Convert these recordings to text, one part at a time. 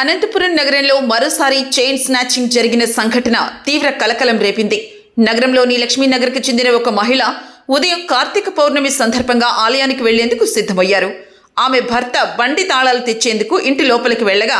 అనంతపురం నగరంలో మరోసారి chain snatching జరిగిన సంఘటన తీవ్ర కలకలం రేపింది. నగరంలోని లక్ష్మీనగర్కు చెందిన ఒక మహిళ ఉదయం కార్తీక పౌర్ణమి సందర్భంగా ఆలయానికి వెళ్లేందుకు సిద్ధమయ్యారు. ఆమె భర్త బండి తాళాలు తెచ్చేందుకు ఇంటి లోపలికి వెళ్లగా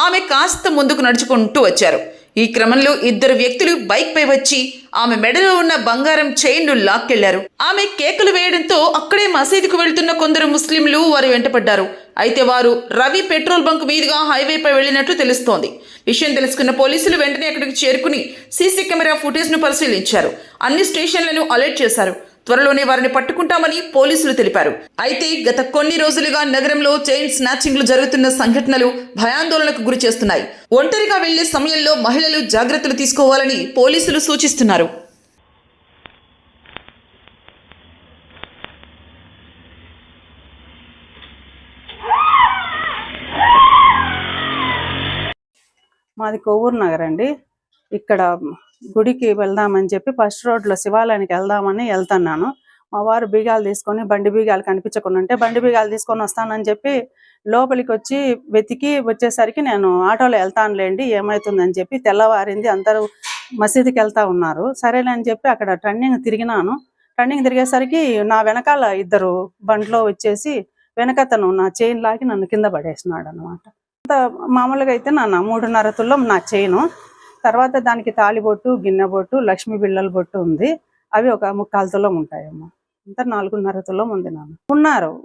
ఆమె కాస్త ముందుకు నడుచుకుంటూ వచ్చారు. ఈ క్రమంలో ఇద్దరు వ్యక్తులు బైక్ పై వచ్చి ఆమె మెడలో ఉన్న బంగారం చైన్ను లాక్కెళ్లారు. ఆమె కేకలు వేయడంతో అక్కడే మసీదుకు వెళ్తున్న కొందరు ముస్లింలు వారు వెంటపడ్డారు. అయితే వారు రవి పెట్రోల్ బంక్ మీదుగా హైవేపై వెళ్లినట్లు తెలుస్తోంది. విషయం తెలుసుకున్న పోలీసులు వెంటనే అక్కడికి చేరుకుని సీసీ కెమెరా ఫుటేజ్ను పరిశీలించారు. అన్ని స్టేషన్లను అలర్ట్ చేశారు. త్వరలోనే వారిని పట్టుకుంటామని పోలీసులు తెలిపారు. అయితే గత కొన్ని రోజులుగా నగరంలో చైన్ స్నాచింగ్లు జరుగుతున్న సంఘటనలు భయాందోళనకు గురి చేస్తున్నాయి. ఒంటరిగా వెళ్లే సమయంలో మహిళలు జాగ్రత్తలు తీసుకోవాలని పోలీసులు సూచిస్తున్నారు. మాది కొవ్వూరు నగర్ అండి. ఇక్కడ గుడికి వెళ్దామని చెప్పి ఫస్ట్ రోడ్లో శివాలయానికి వెళ్దామని వెళ్తున్నాను. మా వారు బీగాలు తీసుకొని బండి బీగాలు కనిపించకుండా ఉంటే బండి బీగాలు తీసుకొని వస్తానని చెప్పి లోపలికి వచ్చి వెతికి వచ్చేసరికి నేను ఆటోలో వెళ్తానులేండి ఏమవుతుందని చెప్పి తెల్లవారింది, అందరూ మసీదుకి వెళ్తా ఉన్నారు. సరేలే అని చెప్పి అక్కడ టర్నింగ్ తిరిగినాను. టర్నింగ్ తిరిగేసరికి నా వెనకాల ఇద్దరు బండ్లో వచ్చేసి వెనకతను నా చైన్ లాగి నన్ను కింద పడేసినాడు అనమాట. మామూలుగా అయితే నా 3.5 తులం నా చైను, తర్వాత దానికి తాళిబొట్టు, గిన్నె బొట్టు, లక్ష్మీ బిళ్ళల బొట్టు ఉంది. అవి ఒక 3/4 తులం ఉంటాయమ్మా. అంతా 4.5 తులం ఉంది.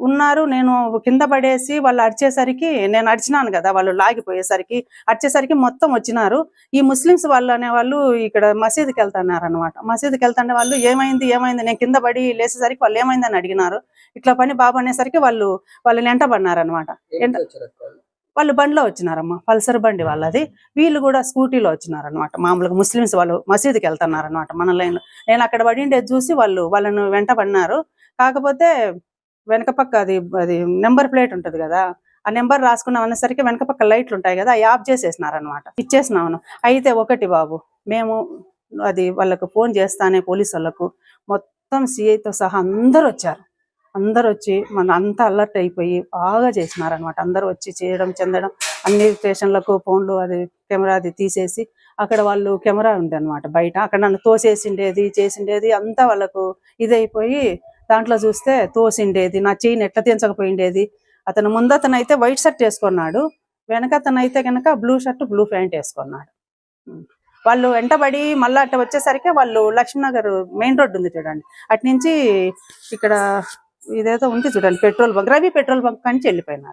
ఉన్నారు నేను కింద పడేసి వాళ్ళు అరిచేసరికి నేను అరిచినాను కదా, వాళ్ళు లాగిపోయేసరికి అరిచేసరికి మొత్తం వచ్చినారు. ఈ ముస్లిమ్స్ వాళ్ళు అనేవాళ్ళు ఇక్కడ మసీదుకి వెళ్తున్నారు అనమాట. మసీదుకి వెళ్తుంటే వాళ్ళు ఏమైంది నేను కింద పడి లేచేసరికి వాళ్ళు ఏమైందని అడిగినారు. ఇట్లా పని బాబు అనేసరికి వాళ్ళని వెంటబడినారు అనమాట. వాళ్ళు బండిలో వచ్చినారమ్మా, పల్సర్ బండి వాళ్ళది. వీళ్ళు కూడా స్కూటీలో వచ్చినారనమాట. మామూలుగా ముస్లిమ్స్ వాళ్ళు మసీదుకి వెళ్తున్నారనమాట మన లైన్లో. నేను అక్కడ పడిండేది చూసి వాళ్ళను వెంట పడినారు. కాకపోతే వెనక పక్క అది నెంబర్ ప్లేట్ ఉంటుంది కదా, ఆ నెంబర్ రాసుకున్నాం అనేసరికి వెనక పక్క లైట్లు ఉంటాయి కదా, అవి ఆఫ్ చేసేసినారనమాట. ఇచ్చేసినాను. అయితే ఒకటి బాబు, మేము అది వాళ్ళకు ఫోన్ చేస్తానే పోలీసు వాళ్ళకు మొత్తం సిఐతో సహా అందరూ వచ్చి మన అంతా అలర్ట్ అయిపోయి బాగా చేసినారనమాట. అందరూ వచ్చి చేయడం చెందడం, అన్ని స్టేషన్లకు ఫోన్లు అది కెమెరా అది తీసేసి, అక్కడ వాళ్ళు కెమెరా ఉంది అనమాట బయట, అక్కడ నన్ను తోసేసిండేది చేసిండేది అంతా వాళ్ళకు ఇదైపోయి దాంట్లో చూస్తే తోసిండేది, నా చైన్ ఎట్లా తెంచకపోయిండేది. అతను ముందతనైతే వైట్ షర్ట్ వేసుకున్నాడు, వెనకతనైతే కనుక బ్లూ షర్ట్ బ్లూ ప్యాంట్ వేసుకున్నాడు. వాళ్ళు వెంటబడి మళ్ళీ అట్ట వచ్చేసరికి వాళ్ళు లక్ష్మీనగర్ మెయిన్ రోడ్డు ఉంది చూడండి, అటు నుంచి ఇక్కడ ఇదేదో ఉంది చూడండి petrol bunk, Ravi petrol bunk నుంచి వెళ్ళిపోయినారు.